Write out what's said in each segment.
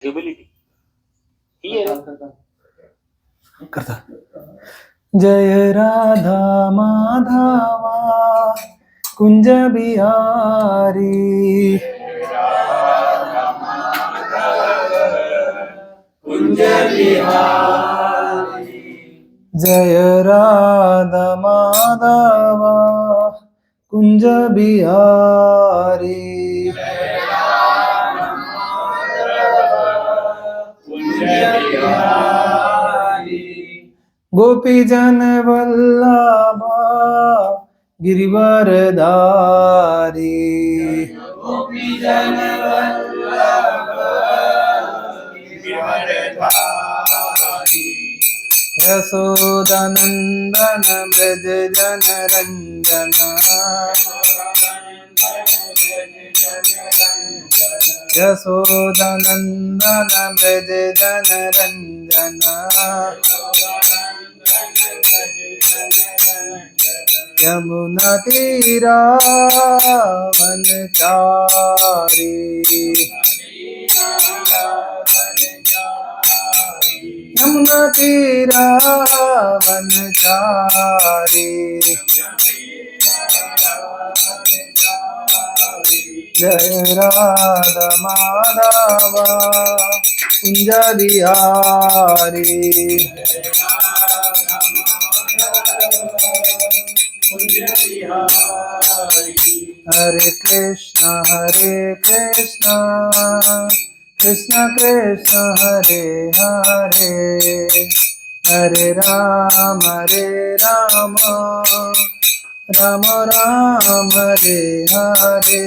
Eligibility ही है करता। जय राधा माधवा कुंज बिहारी, कुंज बिहारी, जय राधा माधवा कुंज बिहारी, कुंज बिहारी, गोपी जन वल्लभा गिरिवरधारी, गोपी जन वल्लभ गिरिवरधारी, यशोदानंदन ब्रज जन रंजन, यशोदानंदन ब्रज जन रंजन, यमुना तीरा वनचारी, यमुना तीरा वनचारी, जय राधा माधवा कुंज बिहारी, हरे कृष्णा कृष्ण कृष्ण हरे हरे, हरे राम राम राम हरे हरे,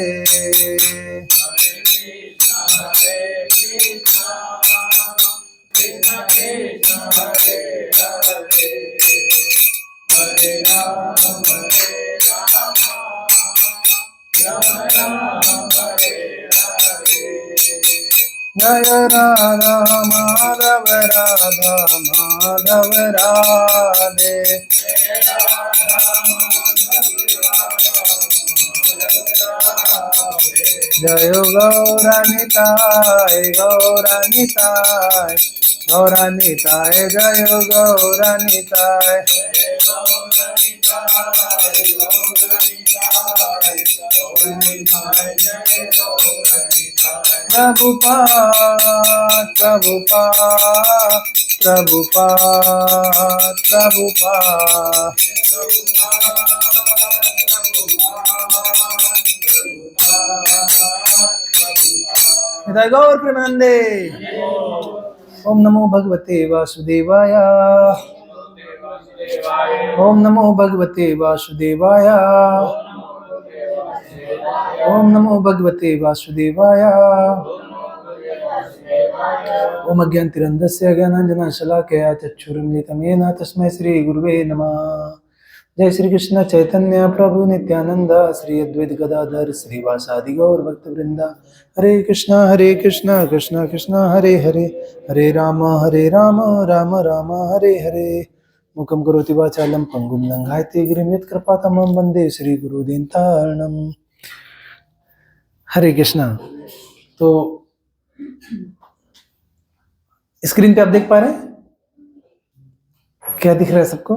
जय राधा माधव राधे, जय गौरानिताय गौरानिताय गौरानिताय, जय गौरानिताय, प्रभुपाद प्रभुपाद प्रभुपाद प्रभुपाद, जय गौर प्रेमानंदे। ओम नमो भगवते वासुदेवाय, ओम नमो भगवते वासुदेवाय, ओम नमो भगवते वासुदेवाय, ओम अज्ञानतिरन्धस्य ज्ञानाञ्जनशलाकया चक्षुरुन्मिलितं येन तस्मै श्री गुरुवे नमः। जय श्री कृष्ण चैतन्य प्रभु नित्यानंद, श्री अद्वैत गदाधर श्रीवासादि गौर भक्तवृंद, हरे कृष्ण कृष्ण कृष्ण हरे हरे, हरे राम राम राम हरे हरे, मुखं करोति वाचालं पंगुं लंघयते गिरिं यत्कृपातमं वन्दे श्री गुरुदीनतारणम्। हरे कृष्णा। तो स्क्रीन पे आप देख पा रहे हैं क्या दिख रहा है सबको?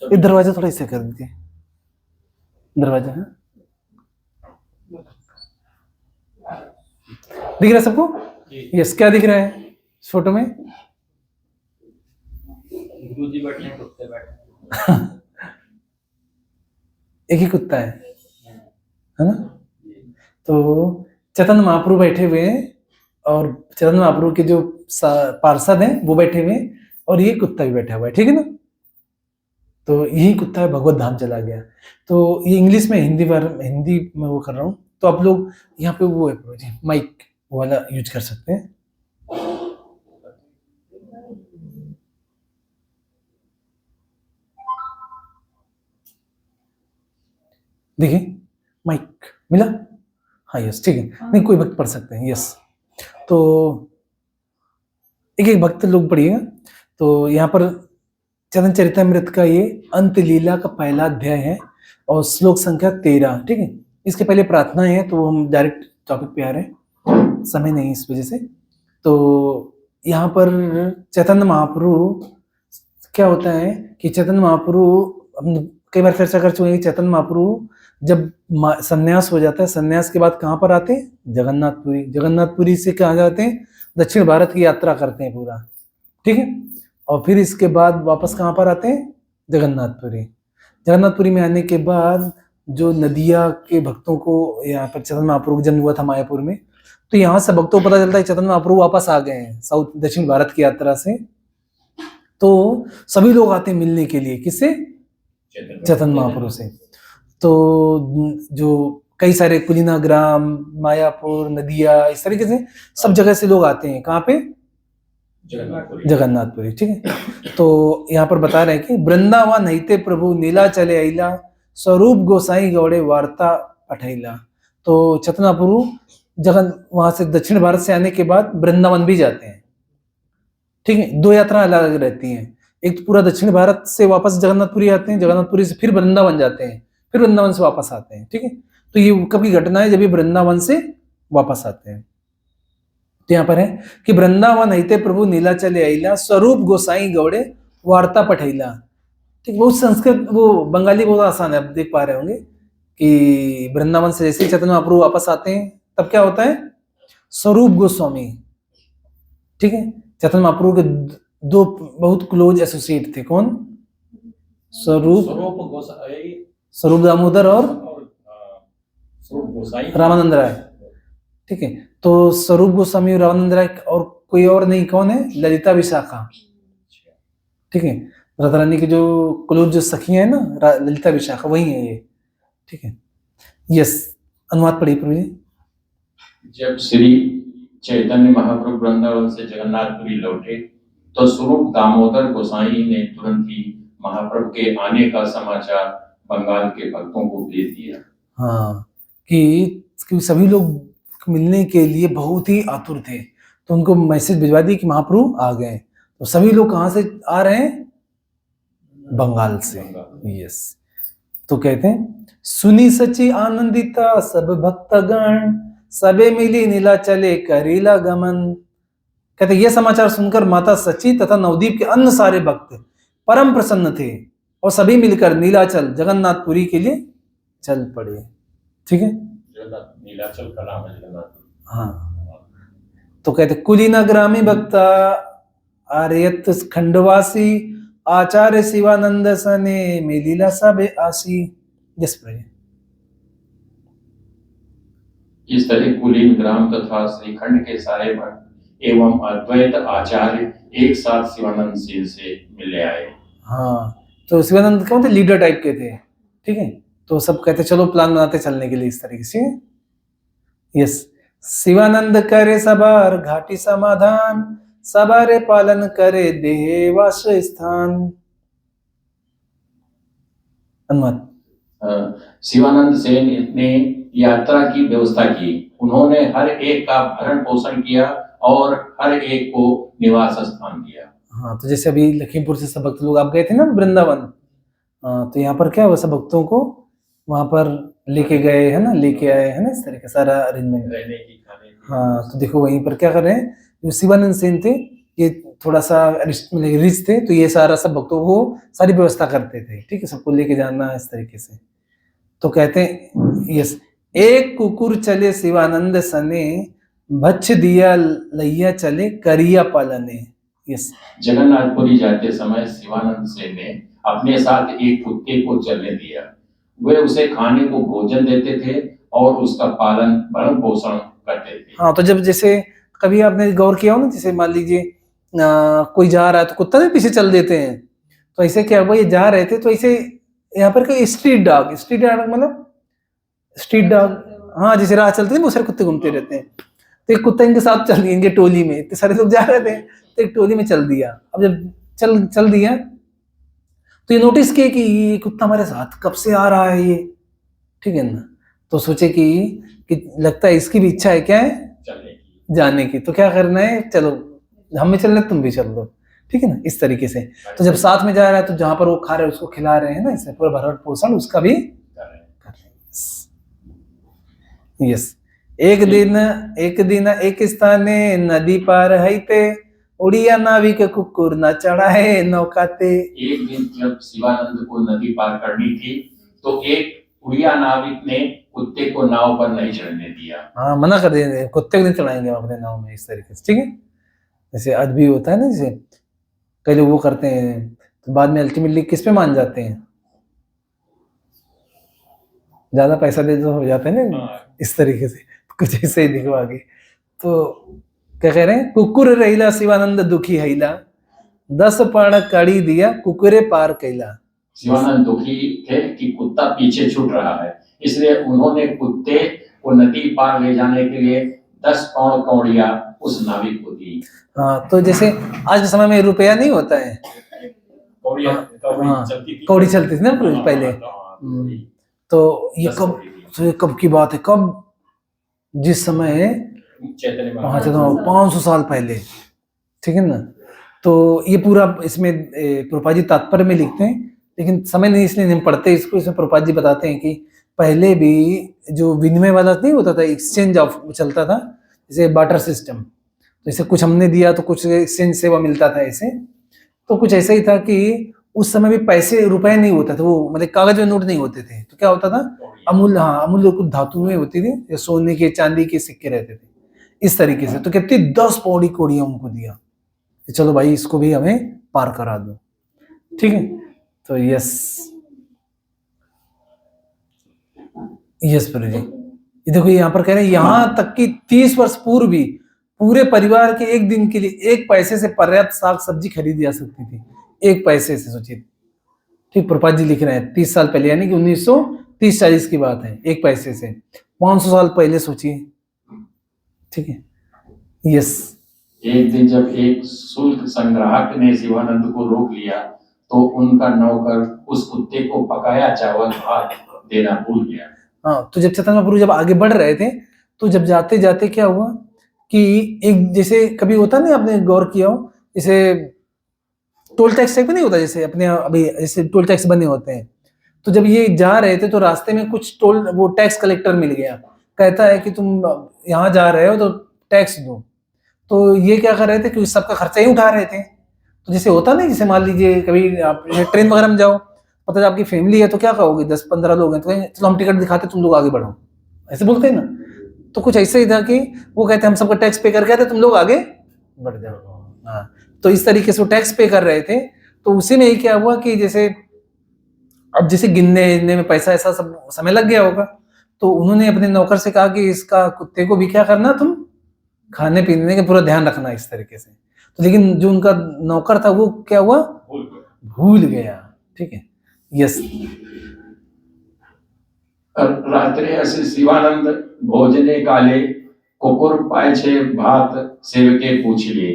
ये दरवाजा थोड़ा इससे कर दीजिए, दरवाजा है दिख रहा है सबको? यस, क्या दिख रहा है इस फोटो में? गुरुजी बैठे हैं, कुत्ते बैठे हैं। एक ही कुत्ता है ना? तो चैतन्य महाप्रभु बैठे हुए हैं और चैतन्य महाप्रभु के जो पार्षद हैं वो बैठे हुए हैं और ये कुत्ता भी बैठा हुआ है, ठीक है ना? तो यही कुत्ता है भगवत धाम चला गया। तो ये इंग्लिश में हिंदी में वो कर रहा हूँ, तो आप लोग यहाँ पे वो है माइक वाला यूज कर सकते हैं। देखिए माइक मिला? हाँ यस, ठीक है। नहीं कोई भक्त पढ़ सकते हैं, यस। तो एक एक भक्त लोग पढ़िएगा। तो यहाँ पर चरण चरितमृत का ये अंत लीला का पहला अध्याय है और श्लोक संख्या 13, ठीक है। इसके पहले प्रार्थना है तो हम डायरेक्ट टॉपिक पे आ रहे हैं, समय नहीं इस वजह से। तो यहाँ पर चैतन्य महाप्रभु क्या होता है कि चैतन्य महाप्रभु, हम कई बार चर्चा कर चुके हैं कि चैतन्य महाप्रभु जब संन्यास हो जाता है, संन्यास के बाद कहाँ पर आते हैं? जगन्नाथपुरी। जगन्नाथपुरी से कहाँ जाते हैं? दक्षिण भारत की यात्रा करते हैं पूरा, ठीक है। और फिर इसके बाद वापस कहाँ पर आते हैं? जगन्नाथपुरी। जगन्नाथपुरी में आने के बाद जो नदिया के भक्तों को यहाँ पर चैतन्य महाप्रभु जन्म हुआ था मायापुर में, तो यहाँ से भक्तों को पता चलता है चैतन्य महाप्रभु वापस आ गए हैं साउथ दक्षिण भारत की यात्रा से। तो सभी लोग आते हैं मिलने के लिए, किससे? चैतन्य महाप्रभु से। तो जो कई सारे कुलीना ग्राम, मायापुर, नदिया, इस तरीके से सब जगह से लोग आते हैं। कहाँ पे? जगन्नाथपुरी, ठीक है। तो यहाँ पर बता रहे हैं कि वृंदावन नहिते प्रभु नीला चले आइला, स्वरूप गोसाई गौड़े वार्ता पठैला। तो चैतन्य महाप्रभु वहां से दक्षिण भारत से आने के बाद वृंदावन भी जाते हैं, ठीक है। दो यात्रा अलग अलग रहती हैं। एक तो पूरा दक्षिण भारत से वापस जगन्नाथपुरी आते हैं, जगन्नाथपुरी से फिर वृंदावन जाते हैं, फिर वृंदावन से वापस आते हैं, ठीक है। तो ये कब की घटना है? जब ये वृंदावन से वापस आते हैं। तो यहाँ पर है कि वृंदावन अहिते प्रभु नीला चले आइला, स्वरूप गोसाई गौड़े वार्ता पठैला, ठीक। वो संस्कृत, वो बंगाली बहुत आसान है, आप देख पा रहे होंगे कि वृंदावन से जैसे चैतन्य महाप्रभु वापस आते हैं तब क्या होता है? स्वरूप गोस्वामी, ठीक है। चैतन्य महाप्रभु के दो बहुत क्लोज एसोसिएट थे। कौन? स्वरूप दामोदर और रामानंद राय, ठीक है। तो स्वरूप गोस्वामी और रामानंद राय और कोई और नहीं, कौन है? ललिता विशाखा, ठीक है। राधा रानी की जो क्लोज जो सखियां है ना, ललिता विशाखा, वही है ये, ठीक है। यस, अनुवाद पढ़िए प्रभु जी। जब श्री चैतन्य महाप्रभु वृंदावन से जगन्नाथपुरी लौटे तो स्वरूप दामोदर गोसाई ने तुरंत ही महाप्रभु के आने का समाचार बंगाल के भक्तों को भेज दिया। हाँ, कि सभी लोग मिलने के लिए बहुत ही आतुर थे, तो उनको मैसेज भिजवा दी कि महाप्रभु आ गए। तो सभी लोग कहाँ से आ रहे हैं? बंगाल से। यस। तो कहते हैं सुनी सची आनंदिता सब भक्तगण, सबे मिली नीला चले करीला गमन। कहते ये समाचार सुनकर माता सची तथा नवदीप के अन्य सारे भक्त परम प्रसन्न थे और सभी मिलकर नीलाचल जगन्नाथपुरी के लिए चल पड़े, ठीक है। नीलाचल का नाम है जगन्नाथ। हाँ, तो कहते कुलीना ग्रामी भक्ता आर्यत खंडवासी, आचार्य शिवानंद सने में लीला सबे आसी। यस प्रभु। इस तरह कुलीन ग्राम तथा श्रीखंड के सारे भक्त एवं अद्वैत आचार्य एक साथ शिवानंद सेन से मिलने आए। हाँ, तो शिवानंद कौन थे? लीडर टाइप के थे, ठीक है। तो सब कहते चलो प्लान बनाते चलने के लिए इस तरीके से। यस। शिवानंद करे सबार घाटी समाधान, सबारे पालन करे देहे वास स्थान। अनुवाद। शिवानंद सेन ने यात्रा की व्यवस्था की। उन्होंने हर एक का भरण पोषण किया और हर एक को निवास स्थान दिया। हाँ, तो जैसे अभी लखीमपुर से सब भक्त लोग आप गए थे ना वृंदावन, तो यहाँ पर क्या हुआ, सब भक्तों को वहां पर लेके गए है ना, लेके आए है ना, इस तरह का सारा अरेंजमेंट रहने की, खाने की। हाँ, तो देखो वहीं पर क्या कर रहे हैं, जो शिवानंद सेन थे ये थोड़ा सा रिच थे, तो ये सारा सब भक्तों को सारी व्यवस्था करते थे, ठीक है, सबको लेके जाना इस तरीके से। तो कहते हैं यस, एक कुकुर चले शिवानंद सने, भक्ष दिया लैया चले करिया पालने। यस। जगन्नाथपुरी जाते समय शिवानंद सेन ने अपने साथ एक कुत्ते को चलने दिया। वे उसे खाने को भोजन देते थे और उसका पालन भरण पोषण करते थे। हाँ, तो जब जैसे कभी आपने गौर किया हो ना, जैसे मान लीजिए कोई जा रहा है तो कुत्ता भी पीछे चल देते हैं, तो ऐसे क्या हुआ, ये जा रहे थे तो ऐसे यहाँ पर कोई स्ट्रीट डॉग मतलब स्ट्रीट डॉग, हाँ, जैसे राह चलते हैं बहुत सारे कुत्ते घूमते रहते हैं, तो एक कुत्ता इनके साथ चल दिया, इनके टोली में, तो सारे लोग जा रहे थे तो एक टोली में चल दिया। अब जब चल दिया तो ये नोटिस किया कि ये कुत्ता हमारे साथ कब से आ रहा है ये, ठीक है ना, तो सोचे कि लगता है इसकी भी इच्छा है, क्या है, जाने की, तो क्या करना है, चलो हम भी चल रहे तुम भी चल दो, ठीक है ना, इस तरीके से। तो जब साथ में जा रहा है तो जहां पर वो खा रहे हैं उसको खिला रहे हैं ना, इसमें पूरा भरण पोषण उसका भी कर रहे हैं। यस। एक दिन एक स्थाने नदी पार हईते, उड़िया नाविक कुकुर न चढ़ाए नौकाते। एक दिन जब शिवानंद को नदी पार करनी थी तो एक उड़िया नाविक ने कुत्ते को नाव पर नहीं चढ़ने दिया। हाँ, मना कर दिया, कुत्ते को नहीं चढ़ाएंगे हम अपने नाव में, इस तरीके से, ठीक है। जैसे आज भी होता है ना, जैसे कई लोग वो करते हैं तो बाद में अल्टीमेटली किस पे मान जाते हैं, ज्यादा पैसा दे दो हो जाता है ना, इस तरीके से। कुछ ऐसे ही देखो आगे, तो क्या कह रहे हैं, कुकुर रहिला शिवानंद दुखी हैला, 10 पड़ कड़ी दिया कुकुरे पार कैला। शिवानंद दुखी थे कि कुत्ता पीछे छूट रहा है, इसलिए उन्होंने कुत्ते को नदी पार ले जाने के लिए 10 पौड़ कौड़ियां उस नाविक को दी। हाँ, तो जैसे आज के समय में रुपया नहीं होता है, कौड़ी चलती थी ना पहले। तो ये कब की बात है, कब, जिस समय चैतन्य 500 साल पहले, ठीक है ना। तो ये पूरा इसमें प्रभुपाद जी तात्पर्य में लिखते हैं, लेकिन समय नहीं इसलिए नहीं पढ़ते इसको। इसमें प्रभुपाद जी बताते हैं कि पहले भी जो विनिमय वाला नहीं होता था, एक्सचेंज ऑफ चलता था, जैसे बार्टर सिस्टम, तो जैसे कुछ हमने दिया तो कुछ एक्सचेंज सेवा मिलता था ऐसे। तो कुछ ऐसा ही था कि उस समय भी पैसे रुपए नहीं होता था, वो मतलब कागज में नोट नहीं होते थे, तो क्या होता था, अमूल्य, हाँ अमूल्य कुछ धातुएं होती थी, या सोने के चांदी के सिक्के रहते थे इस तरीके से। तो कहते 10 पौड़ी कोड़ियां उनको दिया कि चलो भाई इसको भी हमें पार करा दो, ठीक है। तो यस प्रभु जी, ये देखो यहाँ पर कह रहे हैं, यहाँ तक कि 30 वर्ष पूर्व भी पूरे परिवार के एक दिन के लिए 1 पैसे से पर्याप्त साग सब्जी खरीदी जा सकती थी, 1 पैसे से, सोचिए। ठीक, प्रभुपाद जी लिख रहे हैं 30 साल पहले, यानी कि 1930-40 की बात है, 1 पैसे से 500 साल पहले, सोचिए, ठीक है। यस, एक दिन जब एक शुल्क संग्राहक ने शिवानंद को रोक लिया तो उनका नौकर उस कुत्ते को पकाया चावल भात देना भूल गया। हाँ, तो जब चैतन्य महाप्रभु जब आगे बढ़ रहे थे, तो जब जाते जाते क्या हुआ कि एक, जैसे कभी होता नहीं, आपने गौर किया हो, जैसे टोल टैक्स टाइप नहीं होता, जैसे अपने अभी जैसे टोल टैक्स बने होते हैं, तो जब ये जा रहे थे तो रास्ते में कुछ टोल, वो टैक्स कलेक्टर मिल गया, कहता है कि तुम यहाँ जा रहे हो तो टैक्स दो। तो ये क्या कर रहे थे कि सबका खर्चा ही उठा रहे थे। तो जैसे होता नहीं, जैसे मान लीजिए कभी आप ट्रेन वगैरह में जाओ, पता है आपकी फैमिली है, तो क्या कहोगे, 10-15 लोग हैं तो कहेंगे चलो हम टिकट दिखाते, तुम लोग आगे बढ़ो, ऐसे बोलते हैं ना। तो कुछ ऐसे ही था कि वो कहते हम सबका टैक्स पे कर कहते तुम लोग आगे बढ़ जाओ। हाँ, तो इस तरीके से वो टैक्स पे कर रहे थे। तो उसी में ही क्या हुआ कि जैसे अब जैसे गिनने में पैसा ऐसा सब समय लग गया होगा, तो उन्होंने अपने नौकर से कहा कि इसका कुत्ते को भी क्या करना, तुम खाने पीने का पूरा ध्यान रखना, इस तरीके से। तो लेकिन जो उनका नौकर था वो क्या हुआ, भूल गया, ठीक है। यस, रात्रे असे शिवानंद भोजने काले कुकुर पायछे भात सेवके पूछ लिए।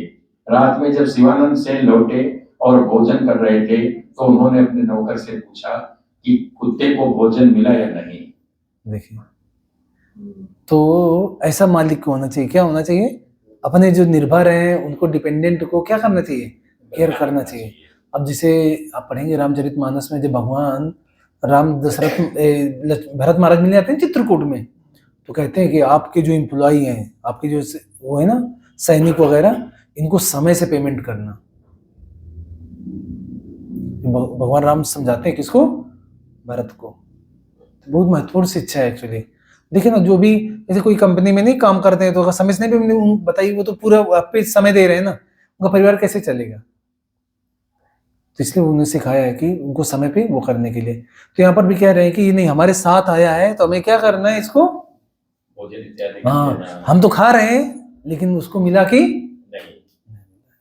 रात में जब शिवानंद से लौटे और भोजन कर रहे थे तो उन्होंने अपने नौकर से पूछा कि कुत्ते को भोजन मिला या नहीं। देखिए, तो ऐसा मालिक को होना चाहिए, क्या होना चाहिए, अपने जो निर्भर हैं उनको, डिपेंडेंट को क्या करना चाहिए, केयर करना चाहिए। अब जैसे आप पढ़ेंगे रामचरितमानस में, जब भगवान राम भरत महाराज मिलने आते हैं चित्रकूट में, तो कहते हैं कि आपके जो एम्प्लॉई हैं, आपके जो वो है ना सैनिक वगैरह, इनको समय से पेमेंट करना। भगवान राम समझाते हैं किसको, भरत को। तो बहुत महत्वपूर्ण शिक्षा है एक्चुअली। देखिए ना, जो भी जैसे कोई कंपनी में नहीं काम करते हैं तो अगर समय से नहीं बताइए, वो तो पूरा आप पे समय दे रहे हैं ना, उनका परिवार कैसे चलेगा। तो इसलिए उन्होंने सिखाया है कि उनको समय पे वो करने के लिए। तो यहाँ पर भी कह रहे हैं कि ये नहीं हमारे साथ आया है तो हमें क्या करना है इसको, हाँ हम तो खा रहे हैं लेकिन उसको मिला कि नहीं।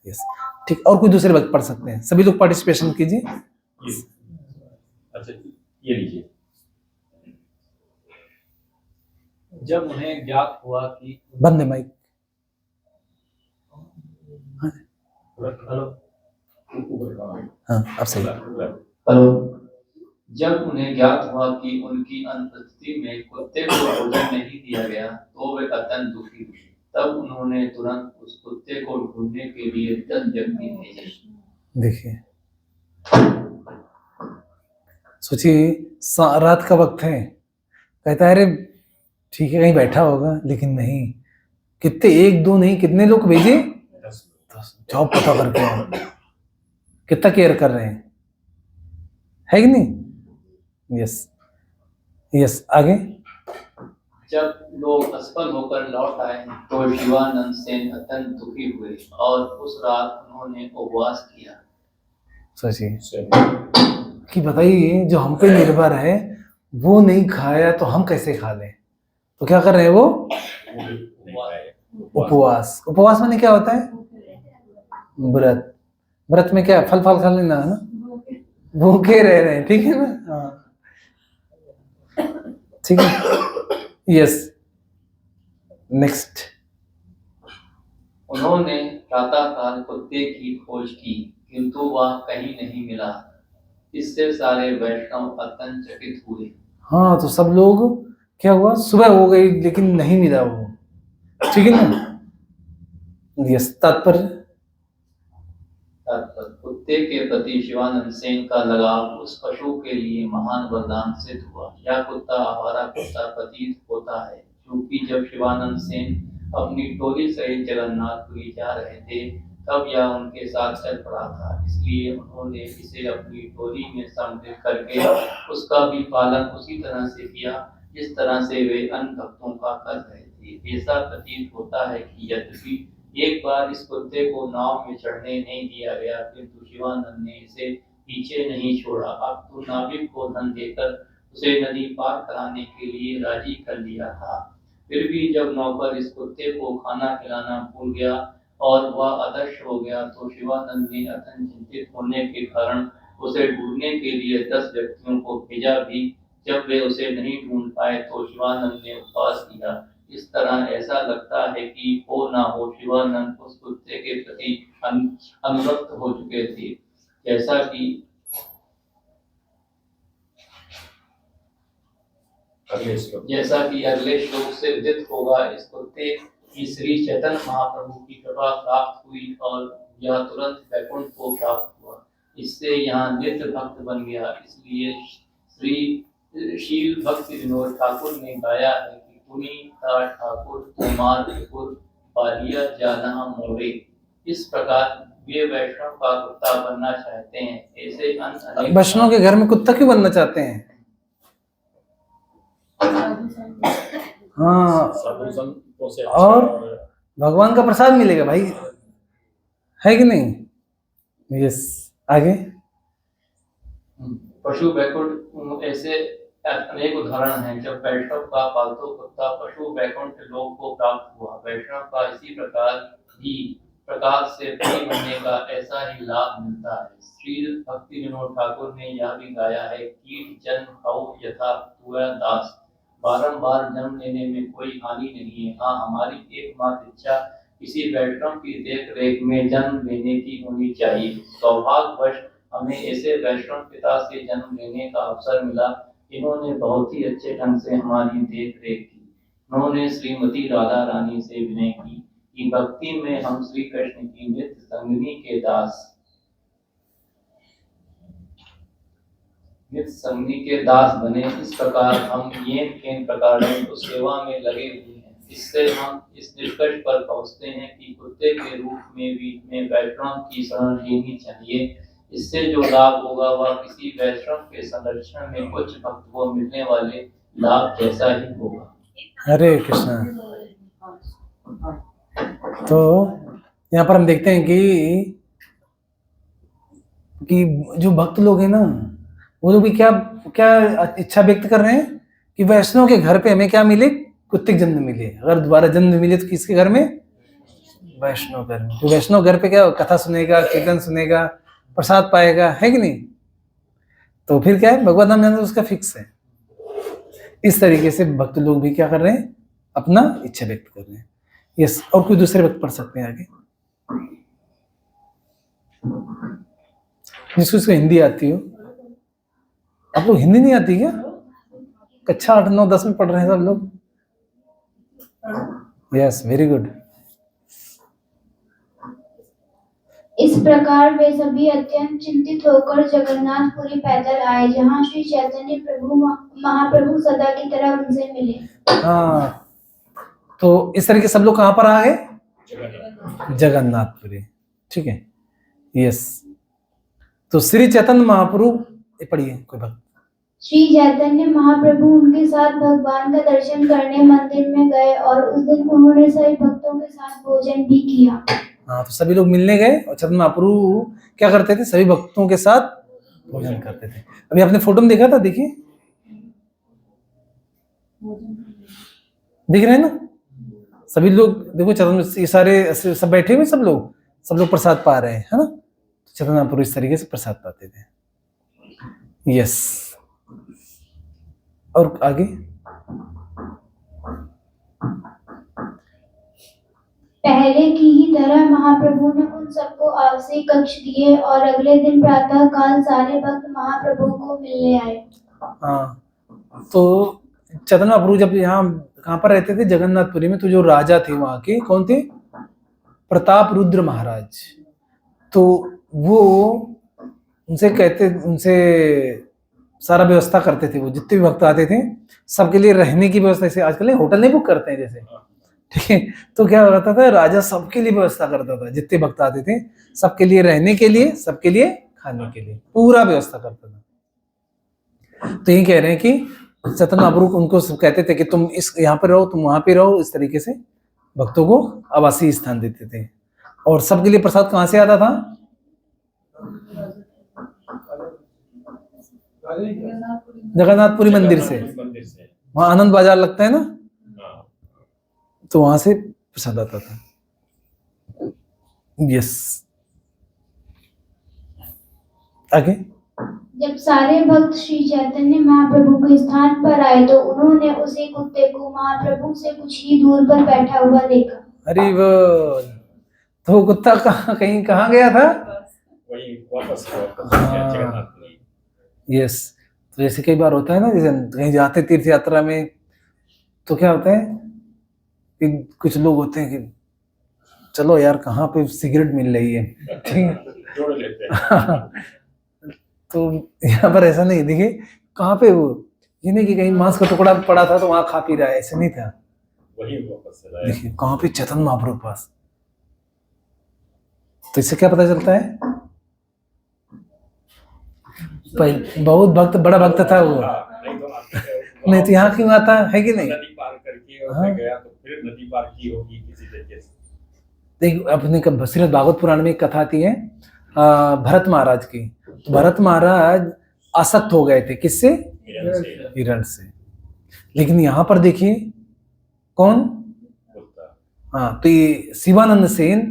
यस, ठीक। और कोई दूसरे वक्त पढ़ सकते हैं, सभी लोग पार्टिसिपेशन कीजिए। अच्छा, ये लीजिए। जब उन्हें ज्ञात हुआ कि बंद है माइक। हाँ, अब सही। जब उन्हें ज्ञात हुआ कि उनकी अनुपस्थिति में कुत्ते को भोजन नहीं दिया गया तो वे अत्यंत दुखी हुए। तब उन्होंने तुरंत उस कुत्ते को ढूंढने के लिए 10 व्यक्ति भेजे। देखिए, सोचिए रात का वक्त है, कहता है अरे ठीक है, कहीं बैठा होगा, लेकिन नहीं, कितने, एक दो नहीं, कितने लोग भेजे, 10। जाओ पता करके आओ, कितना केयर कर रहे हैं, है कि नहीं। यस यस, आगे। जब लोग असफल होकर लौट आए तो शिवानंद सेन अत्यंत दुखी हुए और उस रात उन्होंने उपवास किया। सोचिए कि बताइए, जो हम पे निर्भर है वो नहीं खाया तो हम कैसे खा लें। तो क्या कर रहे हैं वो, उपवास। उपवास में क्या होता है, व्रत। व्रत में क्या, फल फल खा लेना है ना, भूखे रह रहे हैं, ठीक है ना। हाँ ठीक है, यस। नेक्स्ट। उन्होंने प्रातःकाल कुत्ते की खोज की किंतु वह कहीं नहीं मिला। इससे सारे वैष्णव अत्यंत चकित हुए। हाँ, तो सब लोग, क्या हुआ, सुबह हो गई लेकिन नहीं मिला वो, ठीक है ना। यस, तात्पर्य। कुत्ते के प्रति शिवानंद सेन का लगाव उस पशु के लिए महान वरदान सिद्ध हुआ। यह कुत्ता आवारा कुत्ता प्रतीत होता है, क्योंकि जब शिवानंद सेन अपनी टोली सहित जगन्नाथपुरी जा रहे थे तब यह उनके साथ चल पड़ा था। इसलिए उन्होंने इसे अपनी टोली में सम्मिलित करके उसका भी पालन उसी तरह से किया जिस तरह से वे अन्य भक्तों का कर रहे थे। ऐसा प्रतीत होता है कि यद्यपि एक बार इस कुत्ते को नाव में चढ़ने नहीं दिया गया, किंतु शिवानंद ने इसे पीछे नहीं छोड़ा। अब तो नाविक को धन देकर उसे नदी पार कराने के लिए राजी कर लिया था। फिर भी जब नौकर इस कुत्ते को खाना खिलाना भूल गया और वह अदृश्य हो गया तो शिवानंद ने अत्यंत चिंतित होने के कारण उसे ढूंढने के लिए 10 व्यक्तियों को भेजा भी। जब वे उसे नहीं ढूंढ पाए तो शिवानंद ने उपवास किया। इस तरह ऐसा लगता है कि हो ना हो शिवानंद उस कुत्ते के प्रति अनुरक्त हो चुके थे। जैसा कि अगले श्लोक से विदित होगा, इस कुत्ते की श्री चैतन्य महाप्रभु की कृपा प्राप्त हुई और यह तुरंत वैकुंठ को प्राप्त हुआ। इससे यहाँ नित्य भक्त बन गया। इसलिए श्री शील भक्ति विनोद ठाकुर ने गाया है कि पुनीता ठाकुर कुमार त्रिपुर बालिया जाना मोरे। इस प्रकार वे वैष्णव का कुत्ता बनना चाहते हैं। ऐसे अन्य वैष्णव के घर में कुत्ता क्यों बनना चाहते हैं। हाँ, और भगवान का प्रसाद मिलेगा भाई, है कि नहीं। यस, आगे। पशु वैकुंठ, ऐसे अनेक उदाहरण हैं जब वैष्णव का पालतू कुत्ता पशु वैकुंठ लोक को प्राप्त हुआ। वैष्णव का इसी प्रकार से प्रिय बनने का ऐसा ही लाभ मिलता है। श्री भक्ति विनोद ठाकुर ने यह भी गाया है, कीट जन्म खाओ यथा तुअ दास। बारंबार जन्म लेने में कोई हानि नहीं है। हाँ, हमारी एकमात्र इच्छा किसी वैष्णव की देख रेख में जन्म लेने की होनी चाहिए। सौभाग्यवश हमें ऐसे वैष्णव पिता से जन्म लेने का अवसर मिला। इन्होंने बहुत ही अच्छे ढंग से हमारी देख रेख की। उन्होंने श्रीमती राधा रानी से विनय की कि भक्ति में हम श्री कृष्ण की नित्य संगिनी के दास बने। इस प्रकार हम ये केन प्रकार तो सेवा में लगे हुए हैं। इससे हम इस निष्कर्ष पर पहुंचते हैं कि कुत्ते के रूप में भी हमें वैष्णव की शरण लेनी चाहिए। इससे जो लाभ होगा वह किसी वैष्णव के संरक्षण में उच्च भक्त को मिलने वाले लाभ जैसा ही होगा। हरे कृष्णा। तो यहाँ पर हम देखते हैं कि जो भक्त लोग हैं ना, वो लोग भी क्या क्या इच्छा व्यक्त कर रहे हैं कि वैष्णव के घर पे हमें क्या मिले, कुत्ते का जन्म मिले। अगर दोबारा जन्म मिले तो किसके घर में, वैष्णव घर में। तो वैष्णव घर पे क्या कथा सुनेगा, कीर्तन सुनेगा, प्रसाद पाएगा, है कि नहीं। तो फिर क्या है, भगवत नाम जाना उसका फिक्स है। इस तरीके से भक्त लोग भी क्या कर रहे हैं, अपना इच्छा व्यक्त कर रहे हैं। यस, और कोई दूसरे वक्त पढ़ सकते हैं आगे, जिसको हिंदी आती हो। आप लोग हिंदी नहीं आती क्या, कक्षा 8, 9, 10 में पढ़ रहे हैं सब लोग। Yes, very good. इस प्रकार वे सभी अत्यंत चिंतित होकर जगन्नाथपुरी पैदल आए, जहाँ श्री चैतन्य प्रभु महाप्रभु सदा की तरह उनसे मिले। हाँ, तो इस तरह के सब लोग कहाँ पर आ गए? जगन्नाथ जगन्नाथपुरी। ठीक है, यस। तो श्री चैतन्य महाप्रभु, ये पढ़िए कोई बात। श्री चैतन्य महाप्रभु उनके साथ भगवान का दर्शन करने मंदिर में गए और उस दिन उन्होंने सभी भक्तों के साथ भोजन भी किया। हाँ, तो सभी लोग मिलने गए और चैतन्य महाप्रभु क्या करते थे? सभी भक्तों के साथ भोजन करते थे। अभी आपने फोटो में देखा था, देखिए, दिख रहे हैं ना सभी लोग? देखो चैतन्य, ये सारे सब बैठे हुए, सब लोग प्रसाद पा रहे हैं, है ना? चैतन्य महाप्रभु इस तरीके से प्रसाद पाते थे। यस, और आगे पहले की ही तरह महाप्रभु ने उन सबको आवासीय कक्ष दिए और अगले दिन प्रातः काल सारे भक्त महाप्रभु को मिलने आए। हाँ, तो चैतन्य महाप्रभु जब यहाँ कहाँ पर रहते थे? जगन्नाथपुरी में। तो जो राजा थे वहाँ के, कौन थे? प्रताप रुद्र महाराज। तो वो उनसे सारा व्यवस्था करते थे। वो जितने भी भक्त आते थे सबके लिए रहने की व्यवस्था, जैसे आजकल होटल नहीं बुक करते हैं जैसे, ठीक है? तो क्या होता था, राजा सबके लिए व्यवस्था करता था। जितने भक्त आते थे सबके लिए रहने के लिए, सबके लिए खाने के लिए पूरा व्यवस्था करता था। तो यही कह रहे हैं कि चैतन्य महाप्रभु उनको सब कहते थे कि तुम इस यहाँ पे रहो, तुम वहां पे रहो। इस तरीके से भक्तों को आवासीय स्थान देते थे। और सबके लिए प्रसाद कहाँ से आता था? जगन्नाथपुरी मंदिर से। वहां आनंद बाजार लगता है ना, तो वहां से प्रसाद आता था। यस, आगे। जब सारे भक्त श्री चैतन्य महाप्रभु के स्थान पर आए तो उन्होंने उसी कुत्ते को महाप्रभु से कुछ ही दूर पर बैठा हुआ देखा। अरे वो तो कुत्ता कहाँ गया था? वही वापस हाँ। जगन्नाथपुरी। यस, तो जैसे कई बार होता है ना, जैसे कहीं जाते तीर्थ यात्रा में, तो क्या होता है कि कुछ लोग होते हैं कि चलो यार कहाँ पे सिगरेट मिल रही है, ठीक है, जोड़ लेते हैं। तो यहाँ पर ऐसा नहीं। देखिए कहाँ पे वो, ये नहीं कि कहीं मांस का टुकड़ा पड़ा था तो वहां खा पी रहा है, ऐसा नहीं था। वही वापस से लाया। देखिए कहाँ पे? चैतन्य महाप्रभु के पास। तो इससे क्या पता चलता है? बहुत भक्त, बड़ा भक्त था वो। नहीं तो यहाँ क्यों आता है कि नहीं? नदी पार करके और हाँ। गया तो फिर नदी पार की होगी किसी तरीके से। देख, अपने श्रीमद् भागवत पुराण में एक कथा आती है भरत महाराज की। तो भरत महाराज आसक्त हो गए थे, किससे? हिरण से। लेकिन यहाँ पर देखिए कौन? हाँ, तो ये शिवानंद सेन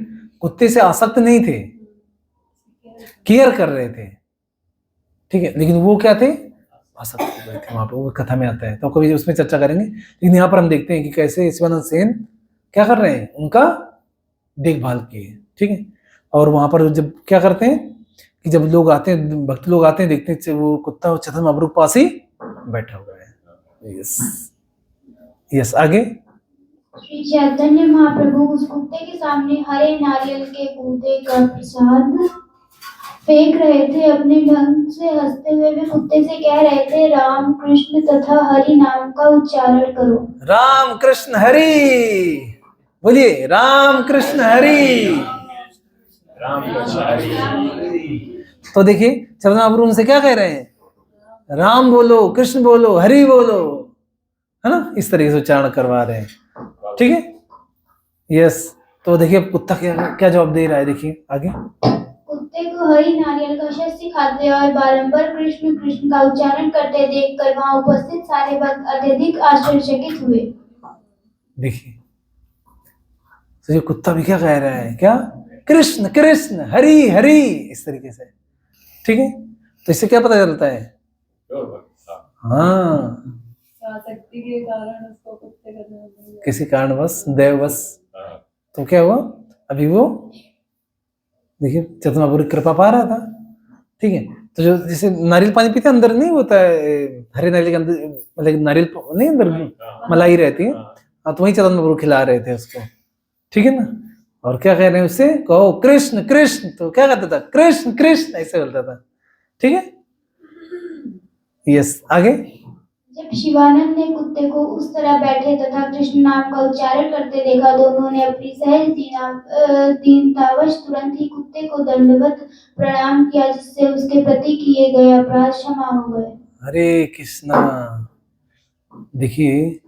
कुत्ते से आसक्त नहीं थे, केयर कर रहे थे, ठीक है। लेकिन वो क्या थे? आसक्त हो गए थे। वहां पर वो कथा में आता है, तो कभी उसमें चर्चा करेंगे। लेकिन यहाँ पर हम देखते हैं कि कैसे शिवानंद सेन क्या कर रहे हैं, उनका देखभाल किए, ठीक है। और वहां पर जब क्या करते हैं कि जब लोग आते हैं, भक्त लोग आते हैं, देखते हैं वो कुत्ता चैतन्य महाप्रभु के पास ही बैठा हुआ है। यस यस, आगे। श्री चैतन्य महाप्रभु उस कुत्ते के सामने हरे नारियल के गूदे का प्रसाद फेंक रहे थे। अपने ढंग से हंसते हुए वे कुत्ते से कह रहे थे, राम कृष्ण तथा हरि नाम का उच्चारण करो। राम कृष्ण हरि, बोलिए राम कृष्ण हरि। राम कृष्ण हरि। तो देखिए चैतन्य महाप्रभु उनसे क्या कह रहे हैं? राम बोलो, कृष्ण बोलो, हरि बोलो, है ना? इस तरीके से उच्चारण करवा रहे हैं, ठीक है। यस, तो देखिए कुत्ता क्या जवाब दे रहा है, देखिए आगे। कुत्ते को हरि नारियल का शस्त्र सिखाते और बारंबार कृष्ण कृष्ण का उच्चारण करते देखकर वहां उपस्थित सारे भक्त अत्यधिक आश्चर्यचकित हुए। देखिए तो ये कुत्ता भी क्या कह रहा है, क्या? कृष्ण कृष्ण, हरि हरि, इस तरीके से, ठीक है। तो इससे क्या पता चलता है? हाँ, शक्ति के कारण उसको कुत्ते का जन्म दिया। किसी कारणवश, दैववश। तो क्या हुआ, अभी वो देखिए चैतन्य महाप्रभु की कृपा पा रहा था, ठीक है। तो जो जैसे नारियल पानी पीते अंदर नहीं होता है, हरे नारियल के अंदर मतलब नारियल नहीं, अंदर मलाई रहती है, तो वही चैतन्य महाप्रभु खिला रहे थे उसको, ठीक है ना। और क्या कह रहे हैं उससे, कहो कृष्ण कृष्ण, तो क्या कहता था, कृष्ण कृष्ण ऐसे बोलता था। ठीक है, यस, आगे। जब शिवानंद ने कुत्ते को उस तरह बैठे तथा कृष्ण नाम का उच्चारण करते देखा, दोनों ने अपनी सहज दीनतावश तुरंत ही कुत्ते को दंडवत प्रणाम किया, जिससे उसके प्रति किए गए अपराध क्षमा हो गए। हरे कृष्णा। देखिए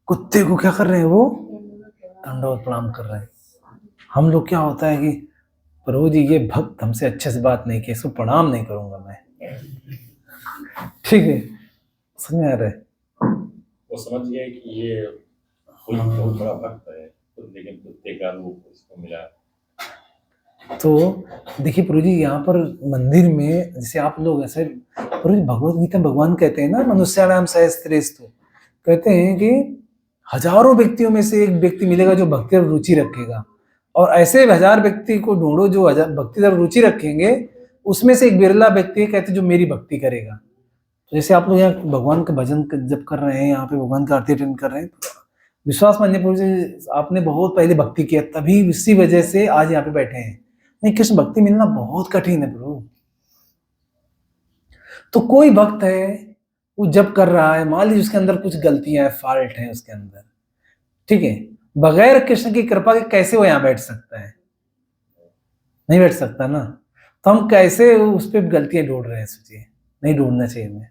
कुत्ते को क्या कर रहे हैं, वो दंडवत प्रणाम कर रहे हैं। हम लोग क्या होता है कि प्रभु जी ये भक्त हमसे अच्छे से बात नहीं किया, इसको प्रणाम नहीं करूंगा मैं। ठीक है, समझ आ रहा है। वो समझ गए कि ये कोई बहुत बड़ा भक्त है, तो लेकिन कुत्ते का रूप उसको मिला। तो देखिए प्रभु जी यहाँ पर मंदिर में, जैसे आप लोग ऐसे, प्रभु जी भगवत गीता भगवान कहते हैं ना, मनुष्याणाम सहस्त्रेस्तु, कहते हैं कि हजारों व्यक्तियों में से एक व्यक्ति मिलेगा जो भक्ति और रुचि रखेगा, और ऐसे 1000 व्यक्ति को ढूंढो जो भक्ति और रुचि रखेंगे, उसमें से एक बिरला व्यक्ति कहते जो मेरी भक्ति करेगा। तो जैसे आप लोग यहाँ भगवान का भजन जब कर रहे हैं, यहाँ पे भगवान का आरती अटेंड कर रहे हैं, तो विश्वास मानिए प्रभु जी आपने बहुत पहले भक्ति किया, तभी इसी वजह से आज यहाँ पे बैठे हैं। नहीं, कृष्ण भक्ति मिलना बहुत कठिन है प्रभु। तो कोई भक्त है वो जब कर रहा है, मान लीजिए उसके अंदर कुछ गलतियां हैं, फॉल्ट है उसके अंदर, ठीक है, बगैर कृष्ण की कृपा के कैसे वो यहाँ बैठ सकता है, नहीं बैठ सकता ना। तो हम कैसे उस पर गलतियां ढूंढ रहे हैं, सोचिए, नहीं ढूंढना चाहिए हमें।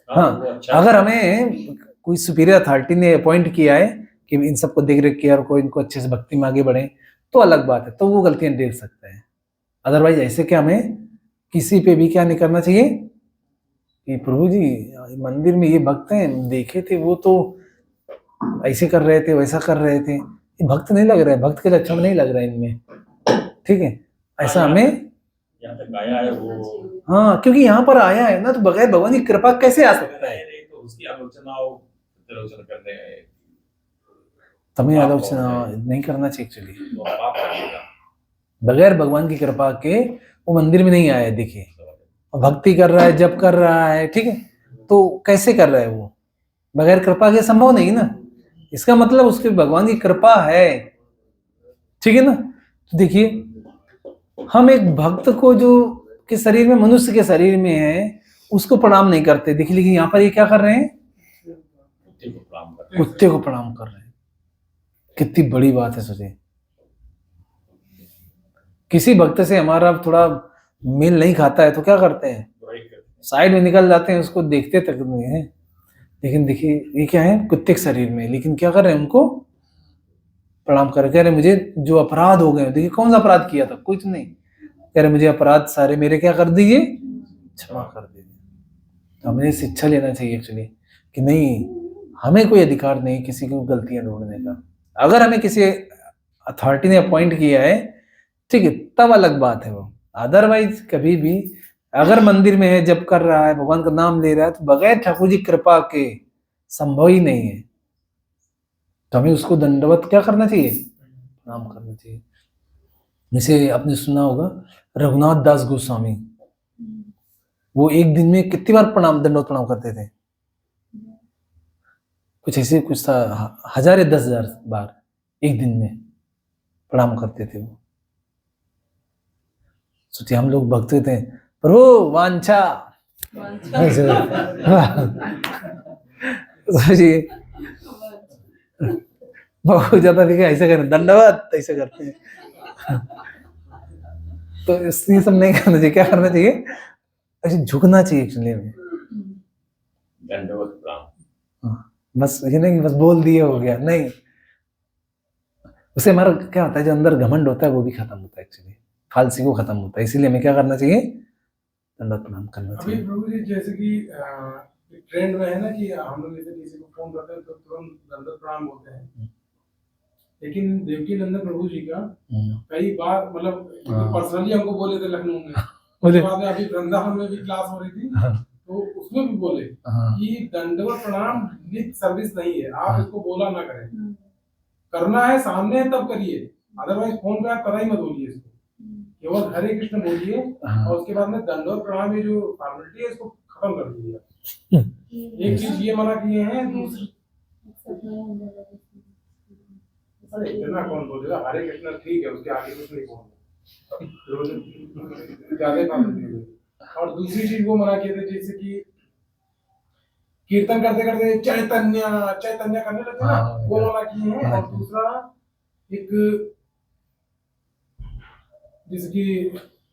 हाँ, अगर हमें कोई सुपीरियर अथॉरिटी ने अपॉइंट किया है कि इन सबको देख रेख किया और कोई इनको अच्छे से भक्ति में आगे बढ़े, तो अलग बात है, तो वो गलतियां देख सकता है। अदरवाइज ऐसे क्या हमें किसी पे भी क्या नहीं करना चाहिए कि प्रभु जी मंदिर में ये भक्त हैं, देखे थे वो तो ऐसे कर रहे थे, वैसा कर रहे थे, ये भक्त नहीं लग रहा है, भक्त के लक्षण नहीं लग रहा है इनमें। ठीक है, ऐसा हमें यहाँ तक आया है वो। हाँ, क्योंकि यहाँ पर आया है ना, तो बगैर भगवान की कृपा कैसे आ सकता है। तो उसकी आलोचना कर रहे हैं, तुम्हें आलोचना नहीं करना चाहिए एक्चुअली। तो पाप करेगा। बगैर भगवान की कृपा के वो मंदिर में नहीं आया, देखिए, भक्ति कर रहा है, जप कर रहा है, ठीक है, तो कैसे कर रहा है वो, बगैर कृपा के संभव नहीं ना। इसका मतलब उसके भगवान की कृपा है, ठीक है ना। तो देखिए हम एक भक्त को जो के शरीर में, मनुष्य के शरीर में है, उसको प्रणाम नहीं करते, देखिए, लेकिन यहाँ पर ये क्या कर रहे हैं, कुत्ते को प्रणाम कर रहे हैं। कितनी बड़ी बात है, सोचिए। किसी भक्त से हमारा थोड़ा मेल नहीं खाता है तो क्या करते हैं, साइड में निकल जाते हैं, उसको देखते तक नहीं है। लेकिन देखिए ये क्या है, कुत्ते के शरीर में, लेकिन क्या कर रहे हैं, उनको प्रणाम कर कह रहे मुझे जो अपराध हो गए, देखिए कौन सा अपराध किया था, कुछ नहीं, कह रहे मुझे अपराध सारे मेरे क्या कर दीजिए, क्षमा कर दीजिए। तो हमें शिक्षा लेना चाहिए एक्चुअली कि नहीं, हमें कोई अधिकार नहीं किसी को गलतियां ढूंढने का। अगर हमें किसी अथॉरिटी ने अपॉइंट किया है, ठीक है, तब अलग बात है वो। अदरवाइज कभी भी अगर मंदिर में है, जब कर रहा है, भगवान का नाम ले रहा है, तो बगैर ठाकुर जी कृपा के संभव ही नहीं है। तो हमें उसको दंडवत क्या करना चाहिए, प्रणाम करना चाहिए। जैसे आपने सुना होगा रघुनाथ दास गोस्वामी, वो एक दिन में कितनी बार दंडवत प्रणाम करते थे, कुछ ऐसे कुछ था, 1000 या 10,000 बार एक दिन में प्रणाम करते थे वो। सोचिए हम लोग भक्त थे, प्रभु वांछा, सोचिए बहुत ज्यादा देखे ऐसे करते, दंडवत ऐसे करते हैं। तो ये सब नहीं करना चाहिए, क्या करना चाहिए, ऐसे झुकना चाहिए एक्चुअली में, दंडवत प्रणाम। बस ये नहीं बस बोल दिए हो गया, नहीं, उससे हमारा क्या होता है, जो अंदर घमंड होता है वो भी खत्म होता है एक्चुअली, फालसी को खत्म होता है। इसीलिए हमें क्या करना चाहिए, दंडवत प्रणाम करना चाहिए। अभी प्रभु जी जैसे कि ट्रेंड में है ना कि हम लोग जैसे किसी को फोन करते हैं तो तुरंत दंडवत प्रणाम बोलते हैं, लेकिन देवकी नंदन प्रभु जी का कई बार मतलब पर्सनली हमको बोले थे लखनऊ में, उसके बाद में अभी वृंदावन में भी क्लास हो रही थी, तो उसमें भी बोले कि दंडवत प्रणाम नित्य सर्विस नहीं है, आप इसको बोला ना करें, करना है सामने तब करिए, अदरवाइज फोन पे आप कदा ही मत बोलिए इसको, केवल हरे कृष्ण बोलिए, और उसके बाद में दंडवत प्रणाम ये जो फॉर्मेलिटी है इसको खत्म कर दीजिए। एक चीज ये मना किए हैं, दूसरी अरे इतना कौन बोलेगा, हरे कृष्णा ठीक है, उसके आगे कुछ नहीं बोलना, ज्यादा बात नहीं होगी। और दूसरी चीज वो मना किए थे, जैसे कि कीर्तन करते करते चैतन्य चैतन्य करने लगे ना, वो मना किए हैं। और दूसरा एक जैसे कि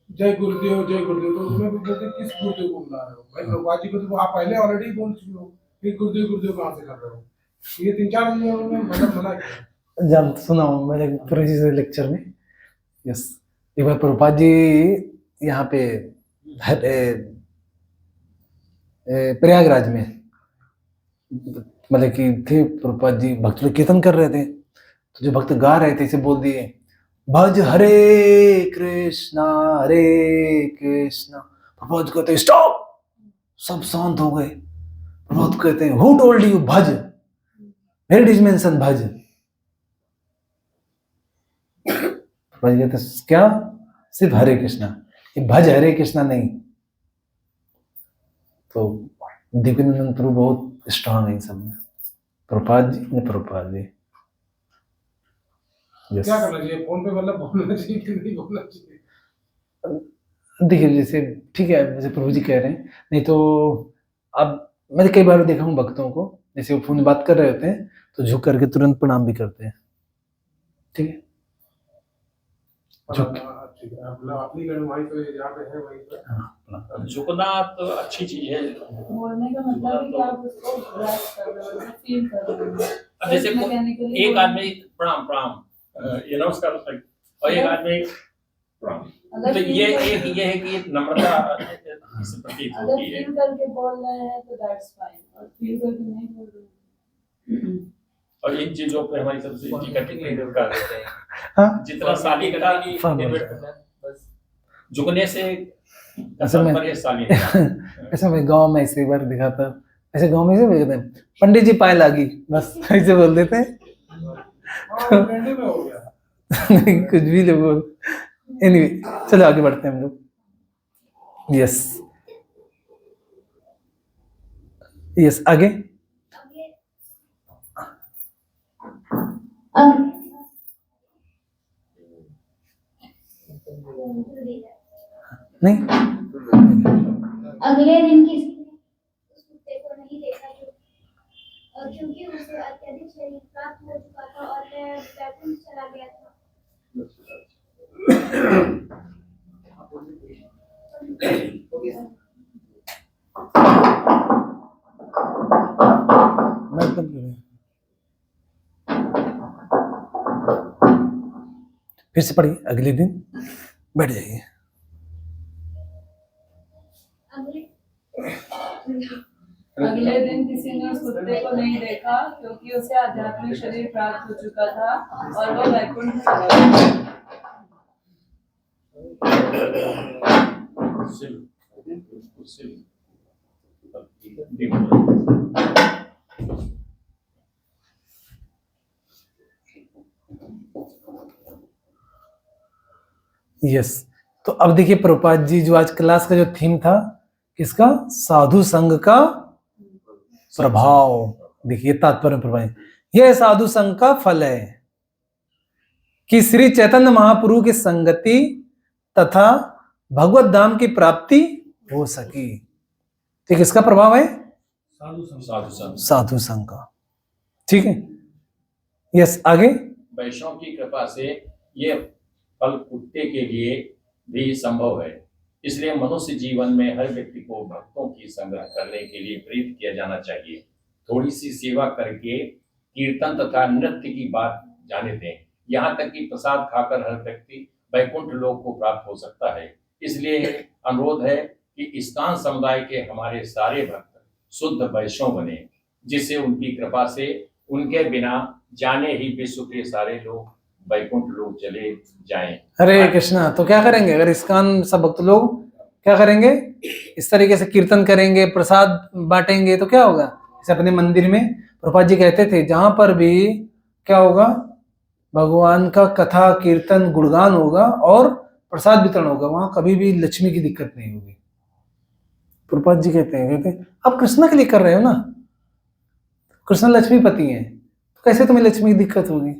जय गुरुदेव, तो उसमें भी बोलते किस गुरुदेव को बुला रहे हो भाई, प्रभुपाद जी को तो आप पहले ऑलरेडी बोल चुके हो, फिर गुरुदेव गुरुदेव कहाँ से कर रहे हो? ये 3-4 चीजें उन्होंने मतलब मना किया। जब सुना हूँ मैंने पूरी चीज़ लेक्चर में। यस, एक बार प्रभुपाद जी यहाँ पे प्रयागराज में मतलब कि थे प्रभुपाद जी, भक्त लोग कीर्तन कर रहे थे, तो जो भक्त गा रहे थे इसे बोल दिए भज हरे कृष्णा प्रभुपाद कहते हैं स्टॉप, सब शांत हो गए। प्रभुपाद कहते हैं हु टोल्ड यू भज, वेयर इज मेंशन भज? प्रभुपाद कहते हैं क्या, सिर्फ हरे कृष्णा, ये भज हरे कृष्णा नहीं। तो दीपिनंदन प्रभु बहुत स्ट्रांग है इन सब में, प्रभुपाद जी। Yes. क्या करना चाहिए फोन पे, मतलब बोलना चाहिए कि नहीं बोलना चाहिए? देखिए जैसे ठीक है, जैसे प्रभु जी कह रहे हैं, नहीं तो अब मैंने कई बार देखा हूँ भक्तों को, जैसे वो फोन में बात कर रहे होते हैं तो झुक करके तुरंत प्रणाम भी करते हैं, ठीक है। अपनी वहीं पे जहाँ पे है वहीं पे झुकना तो अच्छी चीज है। बोलने का मतलब है कि आप उसको ग्रास्प कर रहे हो, फील कर रहे हो। अब जैसे एक आदमी प्रणाम ये नमस्कार, और एक आदमी प्रणाम, तो ये है कि एक नम्रता इससे प्रतीत अगर होती है। फील करके बोल रहे हैं तो दैट्स फाइन, और फील करके नहीं बोल रहे हैं। और इन चीजों पे हमारी सबसे टिकटिंग नहीं कर देते हैं। हाँ, जितना सालिका बस झुकने से असल में ऐसा मैं गांव में ऐसे एक बार दिखा था, ऐसे गांव में से कहते हैं पंडित जी पाए लागी, बस ऐसे बोल देते हैं। ट्रेंडिंग में हो गया। नहीं कुछ भी लोग बोल। एनीवे चलो आगे बढ़ते हैं हम लोग। यस आगे नहीं, अगले दिन किसी ने उस कुत्ते को नहीं देखा, क्योंकि उसे अत्यधिक शरीर प्राप्त हो चुका था और वह बैकुंठ चला गया था। फिर से पढ़िए, अगले दिन बैठ जाइए। अगले दिन किसी ने उस कुत्ते को नहीं देखा, क्योंकि उसे आध्यात्मिक शरीर प्राप्त हो चुका था और वह वैकुंठ चला गया। यस, तो अब देखिए प्रभुपाद जी जो आज क्लास का जो थीम था किसका, साधु संघ का प्रभाव। देखिए तात्पर्य प्रभाव, यह साधु संघ का फल है कि श्री चैतन्य महाप्रभु की संगति तथा भगवत धाम की प्राप्ति हो सकी। ठीक, इसका प्रभाव है साधु संघ का, ठीक है। यस आगे, वैष्णव की कृपा से ये फल कुत्ते के लिए भी संभव है। इसलिए मनुष्य जीवन में हर व्यक्ति को भक्तों की संग्रह करने के लिए प्रेरित किया जाना चाहिए। थोड़ी सी सेवा करके कीर्तन तथा नृत्य की बात जाने दें, यहाँ तक कि प्रसाद खाकर हर व्यक्ति वैकुंठ लोक को प्राप्त हो सकता है। इसलिए अनुरोध है कि इस्कान समुदाय के हमारे सारे भक्त शुद्ध वैष्णव बने, जिससे उनकी कृपा से उनके बिना जाने ही विश्व के सारे लोग वैकुंठ लोग चले जाएं। हरे कृष्णा। तो क्या करेंगे अगर इस्कान सब भक्त लोग क्या करेंगे, इस तरीके से कीर्तन करेंगे, प्रसाद बांटेंगे, तो क्या होगा, जैसे अपने मंदिर में प्रभुपाद जी कहते थे जहां पर भी क्या होगा, भगवान का कथा कीर्तन गुणगान होगा और प्रसाद वितरण होगा, वहां कभी भी लक्ष्मी की दिक्कत नहीं होगी। प्रभुपाद जी कहते हैं आप कृष्णा के लिए कर रहे हो ना, कृष्ण लक्ष्मीपति हैं, तो कैसे तुम्हें लक्ष्मी की दिक्कत होगी?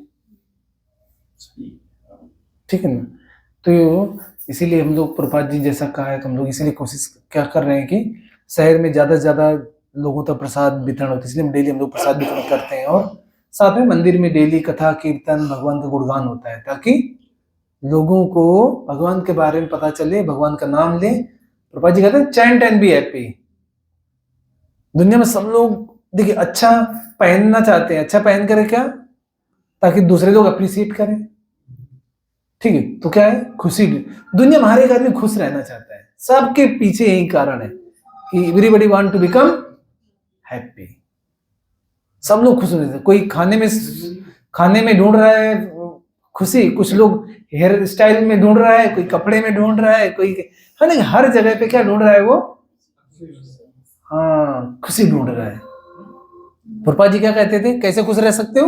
ठीक है ना। तो इसीलिए हम लोग प्रभुपाद जी जैसा कहा है तो हम लोग इसीलिए कोशिश क्या कर रहे हैं कि शहर में ज्यादा से ज्यादा लोगों तक प्रसाद वितरण होता है, इसलिए डेली हम लोग प्रसाद वितरण करते हैं। और साथ में मंदिर में डेली कथा कीर्तन भगवान का गुणगान होता है ताकि लोगों को भगवान के बारे में पता चले, भगवान का नाम ले। प्रभुपाद जी कहते हैं चैंट एंड बी हैप्पी। दुनिया में सब लोग देखिए अच्छा पहनना चाहते हैं, अच्छा पहन कर क्या, ताकि दूसरे लोग अप्रिशिएट करें। ठीक है, तो क्या है खुशी। दुनिया में हर एक आदमी खुश रहना चाहता है, सबके पीछे यही कारण है कि everybody want to become happy. सब लोग खुश होने, कोई खाने में ढूंढ रहा है खुशी, कुछ लोग हेयर स्टाइल में ढूंढ रहा है, कोई कपड़े में ढूंढ रहा है, कोई हर जगह पे क्या ढूंढ रहा है वो, हाँ खुशी ढूंढ रहा है। प्रभुपाद जी क्या कहते थे, कैसे खुश रह सकते हो,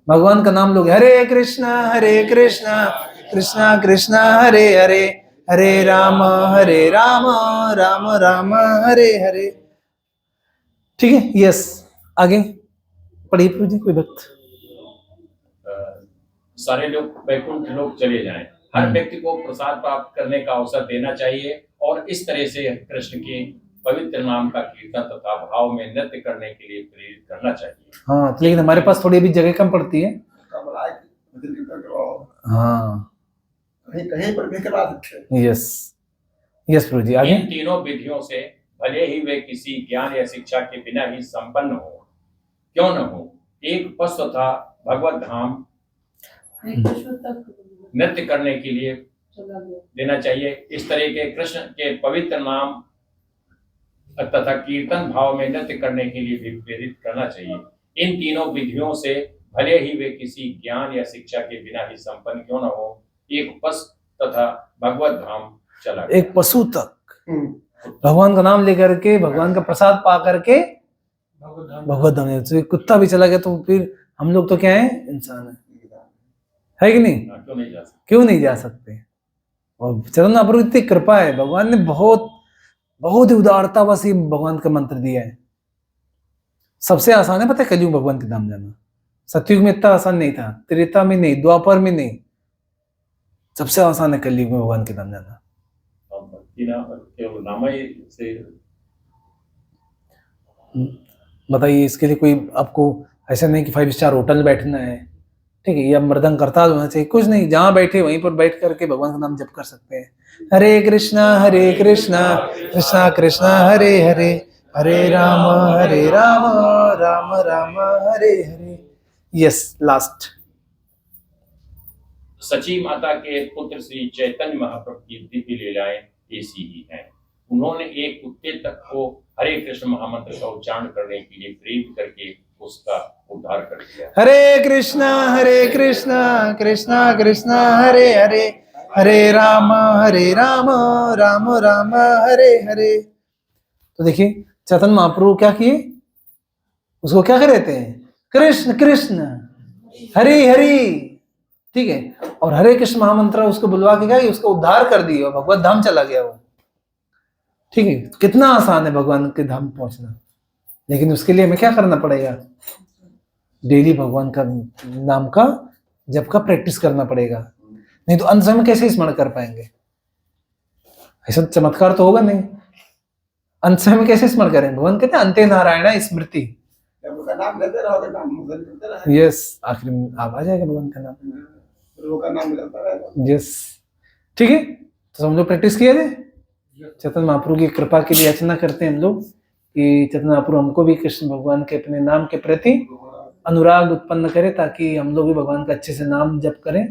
भगवान का नाम लोगे, हरे कृष्णा कृष्णा कृष्णा हरे हरे, हरे राम राम राम हरे हरे। ठीक है, यस आगे पढ़िए प्रभु जी। कोई भक्त सारे लोग वैकुंठ लोग चले जाएं, हर व्यक्ति को प्रसाद प्राप्त करने का अवसर देना चाहिए और इस तरह से कृष्ण के पवित्र नाम का कीर्तन तथा भाव में नृत्य करने के लिए प्रेरित करना चाहिए। हाँ, तो लेकिन हमारे पास थोड़ी अभी जगह कम पड़ती है। हाँ कहीं पर भी करा सकते हैं। यस प्रभु जी आगे। इन तीनों विधियों से भले ही वे किसी ज्ञान या शिक्षा के बिना ही संपन्न हो, क्यों न हो, एक पशु तथा भगवत धाम नृत्य करने के लिए देना चाहिए। इस तरह के कृष्ण के पवित्र नाम तथा कीर्तन भाव में नृत्य करने के लिए भी प्रेरित करना चाहिए। इन तीनों विधियों से भले ही वे किसी ज्ञान या शिक्षा के बिना ही संपन्न क्यों न हो, एक पशु तथा भगवत धाम चला गया। एक पशु तक भगवान का नाम लेकर के, भगवान का प्रसाद पा करके भगवत धाम, तो कुत्ता भी चला गया तो फिर हम लोग तो क्या है, इंसान है कि नहीं, क्यों नहीं जा सकते। और चरण प्रभु इतनी कृपा है, भगवान ने बहुत ही उदारता बस ये भगवान का मंत्र दिया है। सबसे आसान है पता है कलयुग भगवान के धाम जाना, सतयुग में इतना आसान नहीं था, त्रेता में नहीं, द्वापर में नहीं, सबसे आसान है कलयुग में भगवान के धाम जाना। बताइए इसके लिए कोई आपको ऐसा नहीं कि 5 स्टार होटल बैठना है, ठीक है, या मृदंग करताल होना चाहिए, कुछ नहीं, जहां बैठे वहीं पर बैठ करके भगवान का नाम जप कर सकते हैं। हरे कृष्णा कृष्णा कृष्णा हरे हरे, हरे राम राम राम हरे हरे। Yes last. सची माता के पुत्र श्री चैतन्य महाप्रभु की दिव्य लीलाएं ऐसी ही हैं। उन्होंने एक कुत्ते तक को हरे कृष्ण महामंत्र का उच्चारण करने के लिए प्रेरित करके उसका उद्धार कर दिया। हरे कृष्णा कृष्णा कृष्णा हरे हरे, हरे राम राम राम हरे हरे। तो देखिए चैतन्य महाप्रभु क्या किए, उसको क्या कहते हैं, कृष्ण कृष्ण हरि हरि, ठीक है, और हरे कृष्ण महामंत्र उसको बुलवा के क्या, उसका उद्धार कर दिया, भगवत धाम चला गया वो। ठीक है, कितना आसान है भगवान के धाम पहुंचना, लेकिन उसके लिए हमें क्या करना पड़ेगा, डेली भगवान का नाम का जप का प्रैक्टिस करना पड़ेगा, नहीं तो अंत समय कैसे स्मरण कर पाएंगे, ऐसा चमत्कार तो होगा नहीं, अंत समय कैसे स्मरण करेंगे। भगवान कहते हैं अंते नारायण स्मृति, नाम लेते रहोगे, नाम यस आखिर में आप आ जाएगा भगवान का नाम, यस ठीक है। तो हम लोग प्रैक्टिस किए थे, चैतन्य महाप्रभु की कृपा के लिए याचना करते हैं हम लोग कि चैतन्य महाप्रभु हमको भी कृष्ण भगवान के अपने नाम के प्रति अनुराग उत्पन्न करे, ताकि हम लोग भी भगवान का अच्छे से नाम जप करें।